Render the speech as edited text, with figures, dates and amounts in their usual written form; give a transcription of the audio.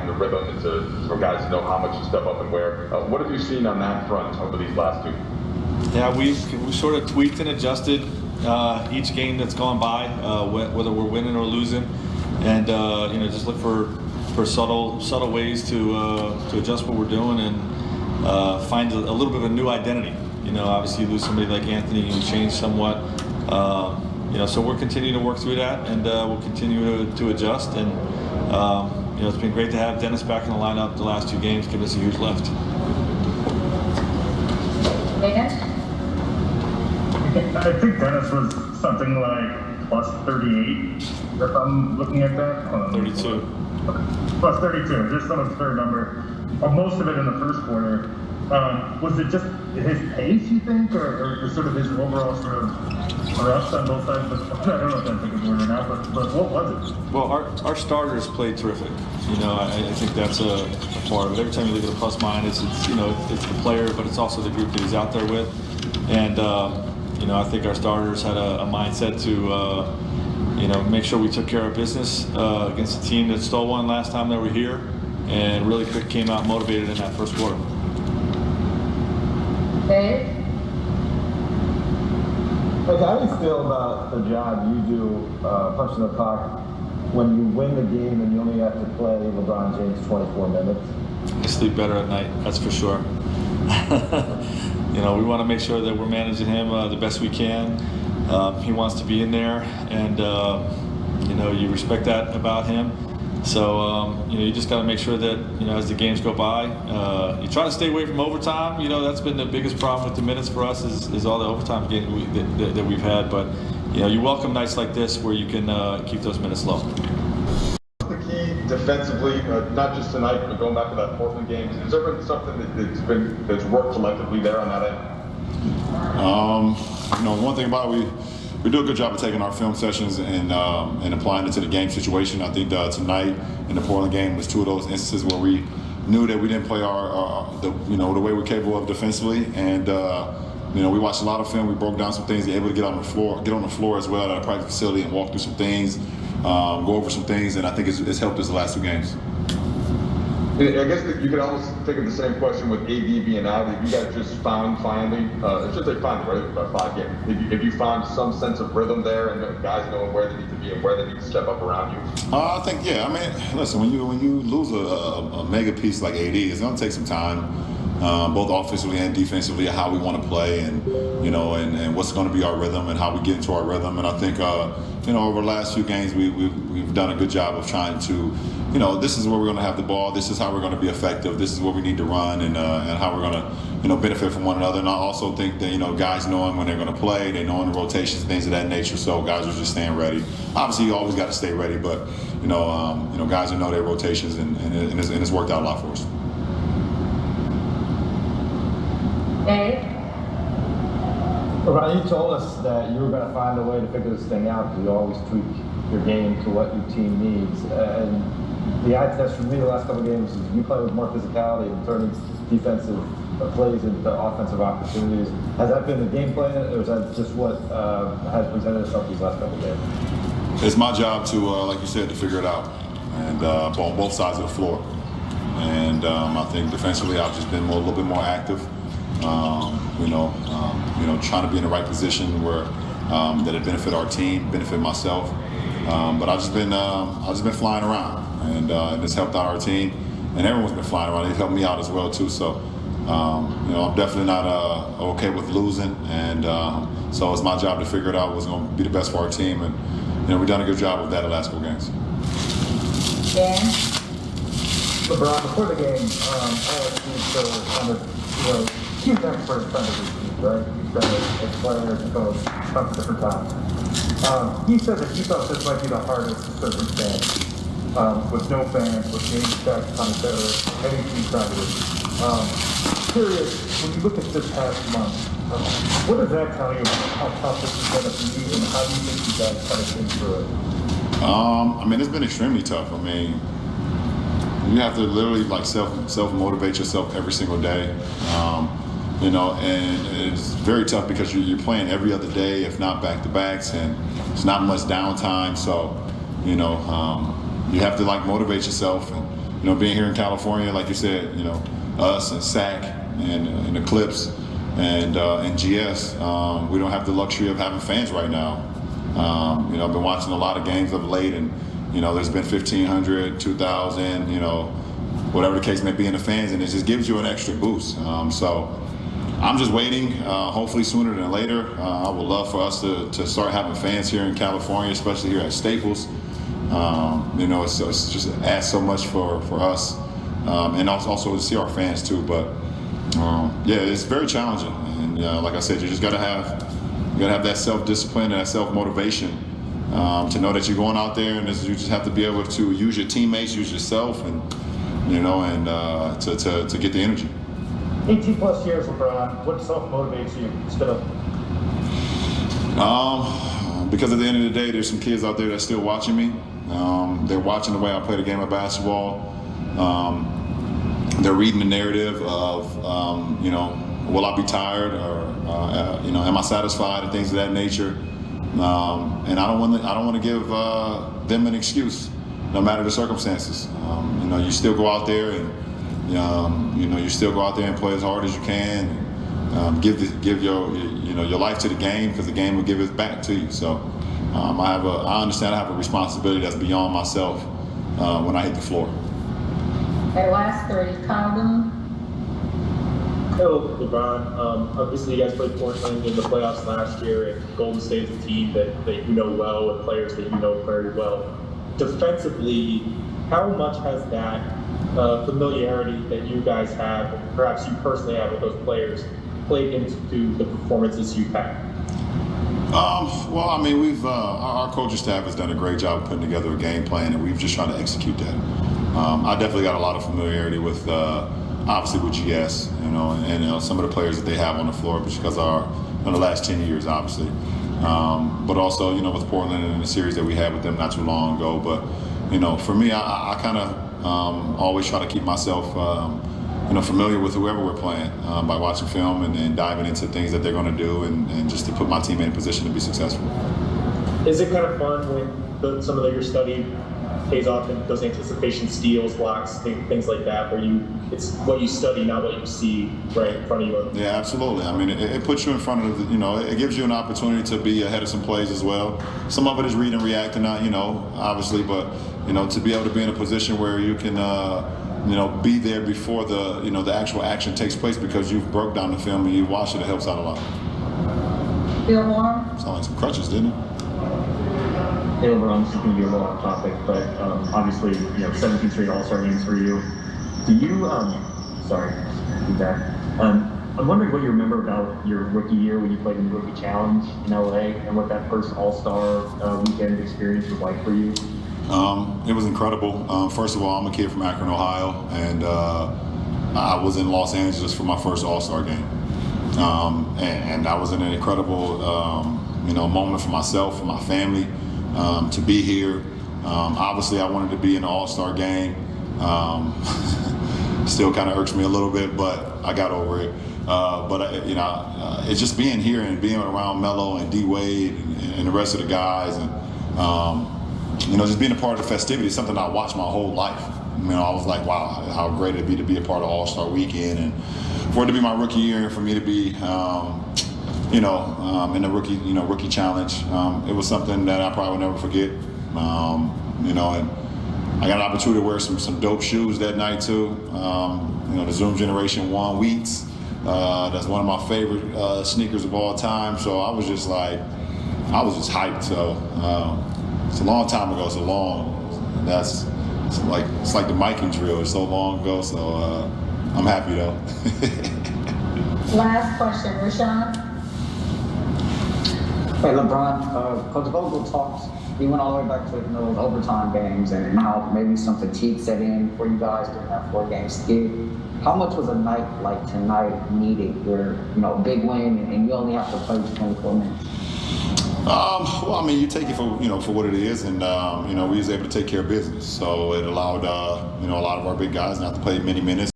find the rhythm and for guys to know how much to step up and where. What have you seen on that front over these last 2? Yeah, we've sort of tweaked and adjusted each game that's gone by, whether we're winning or losing, and just look for subtle ways to adjust what we're doing and find a little bit of a new identity. Obviously you lose somebody like Anthony, you change somewhat. So we're continuing to work through that, and we'll continue to adjust. And it's been great to have Dennis back in the lineup the last 2 games, give us a huge lift. I think Dennis was something like plus 38, if I'm looking at that. 32. Plus 32, just an absurd number. Most of it in the first quarter. Was it just his pace, you think, or sort of his overall sort of rust on both sides? I don't know if that's a good word or not, but what was it? Well, our starters played terrific. I think that's a part of it. Every time you look at the plus minus, it's the player, but it's also the group that he's out there with. And I think our starters had a mindset to make sure we took care of business against a team that stole one last time they were here, and really came out motivated in that first quarter. Dave? How do you feel about the job you do punching the clock when you win the game and you only have to play LeBron James 24 minutes? I sleep better at night, that's for sure. We want to make sure that we're managing him the best we can. He wants to be in there, and you respect that about him. So you just got to make sure that as the games go by, you try to stay away from overtime. That's been the biggest problem with the minutes for us is all the overtime games that we've had. But you welcome nights like this where you can keep those minutes low. What's the key defensively, not just tonight, but going back to that Portland game? Has there been something that's worked collectively there on that end? One thing about it, we do a good job of taking our film sessions and applying it to the game situation. I think tonight in the Portland game was 2 of those instances where we knew that we didn't play the way we're capable of defensively, and we watched a lot of film. We broke down some things, able to get on the floor as well at a practice facility and walk through some things, go over some things, and I think it's helped us the last 2 games. I guess you could almost think of the same question with AD being out. Have you guys just found finally, I should say finally, right, about 5 games, have you found some sense of rhythm there and guys knowing where they need to be and where they need to step up around you? I think, yeah. I mean, listen, when you lose a mega piece like AD, it's going to take some time, both offensively and defensively, how we want to play and what's going to be our rhythm and how we get into our rhythm. And I think, over the last few games, we've done a good job of trying to, this is where we're going to have the ball. This is how we're going to be effective. This is what we need to run, and how we're going to, benefit from one another. And I also think that, guys knowing when they're going to play, they knowing the rotations, things of that nature. So guys are just staying ready. Obviously, you always got to stay ready, but guys know their rotations, and it's worked out a lot for us. Dave? LeBron, you told us that you were going to find a way to figure this thing out because you always tweak your game to what your team needs. And the eye test for me the last couple of games is you play with more physicality and turning defensive plays into offensive opportunities. Has that been the game plan, or is that just what has presented itself these last couple of games? It's my job to, like you said, to figure it out, and on both sides of the floor. And I think defensively, I've just been a little bit more active. Trying to be in the right position where that it benefit our team, benefit myself. But I've just been flying around, and it's helped out our team, and everyone's been flying around. It's helped me out as well too. So I'm definitely not okay with losing, and so it's my job to figure it out what's going to be the best for our team, and we've done a good job of that the last 4 games. Dan? LeBron, before the game, I huge expert in front of his team, right? He's been a player and coach a bunch of different times. He said that he thought this might be the hardest circumstance, with no fans, with games stacked on each other, any team trying to win. Curious, when you look at this past month, what does that tell you about how tough this is going to be, and how do you think you guys kind of think through it? It's been extremely tough. You have to literally self-motivate yourself every single day. And it's very tough because you're playing every other day, if not back-to-backs, and it's not much downtime. So, you have to motivate yourself being here in California, like you said, us and SAC and Eclipse and GS, we don't have the luxury of having fans right now. I've been watching a lot of games of late, and there's been 1,500, 2,000, whatever the case may be in the fans, and it just gives you an extra boost. So I'm just waiting, hopefully sooner than later. I would love for us to start having fans here in California, especially here at Staples. It's just adds so much for us, and also to see our fans too. But it's very challenging, and like I said, you just gotta have that self-discipline and that self-motivation to know that you're going out there, and you just have to be able to use your teammates, use yourself, and to get the energy. 18+ years, LeBron. What self-motivates you still? Because at the end of the day, there's some kids out there that's still watching me. They're watching the way I play the game of basketball. They're reading the narrative of, will I be tired, or am I satisfied, and things of that nature. And I don't want to give them an excuse, no matter the circumstances. You still go out there and you still go out there and play as hard as you can. And, give your life to the game, because the game will give it back to you. So I understand I have a responsibility that's beyond myself when I hit the floor. Okay, last three. Condom. Hello, LeBron. Obviously, you guys played Portland in the playoffs last year, and Golden State is a team that you know well, and players that you know very well. Defensively, how much has that familiarity that you guys have, and perhaps you personally have with those players, played into the performances you've had? Well, I mean, our coaching staff has done a great job of putting together a game plan, and we've just tried to execute that. I definitely got a lot of familiarity with, obviously, with GS, and some of the players that they have on the floor, because of the last 10 years, obviously. But also, with Portland and the series that we had with them not too long ago. But, for me, I kind of always try to keep myself, familiar with whoever we're playing by watching film and diving into things that they're going to do, and just to put my team in a position to be successful. Is it kind of fun when some of your study pays off in those anticipation steals, blocks, things like that, where it's what you study, not what you see right in front of you? Yeah, absolutely. I mean, it puts you in front of it gives you an opportunity to be ahead of some plays as well. Some of it is read and react, and obviously, but to be able to be in a position where you can be there before the actual action takes place, because you've broke down the film and you watched it helps out a lot. Feel warm? Sound like some crutches, didn't it? Hey, LeBron, this is going to be a little off topic, but obviously, 17 straight All-Star games for you. Do you, sorry, feedback. I'm wondering what you remember about your rookie year when you played in the Rookie Challenge in LA, and what that first All-Star weekend experience was like for you. It was incredible. First of all, I'm a kid from Akron, Ohio, and I was in Los Angeles for my first All-Star game. And that was an incredible, moment for myself, for my family. To be here. Obviously, I wanted to be in the All-Star game. Still kind of irks me a little bit, but I got over it. It's just being here and being around Melo and D Wade and the rest of the guys, and just being a part of the festivities, something I watched my whole life. I was like, wow, how great it'd be to be a part of All-Star Weekend, and for it to be my rookie year, and for me to be in the rookie challenge. It was something that I probably will never forget. And I got an opportunity to wear some dope shoes that night too. The Zoom Generation 1 Wheats. That's one of my favorite sneakers of all time. So I was just hyped. So it's a long time ago. It's like the miking drill. It's so long ago. So I'm happy though. Last question, Rashawn. Hey, LeBron, Coach Vogel talked, he went all the way back to those overtime games, and how maybe some fatigue set in for you guys during that 4-game skid. How much was a night like tonight needed where, big win and you only have to play 24 minutes? Well, I mean, you take it for what it is, and we was able to take care of business. So it allowed a lot of our big guys not to play many minutes.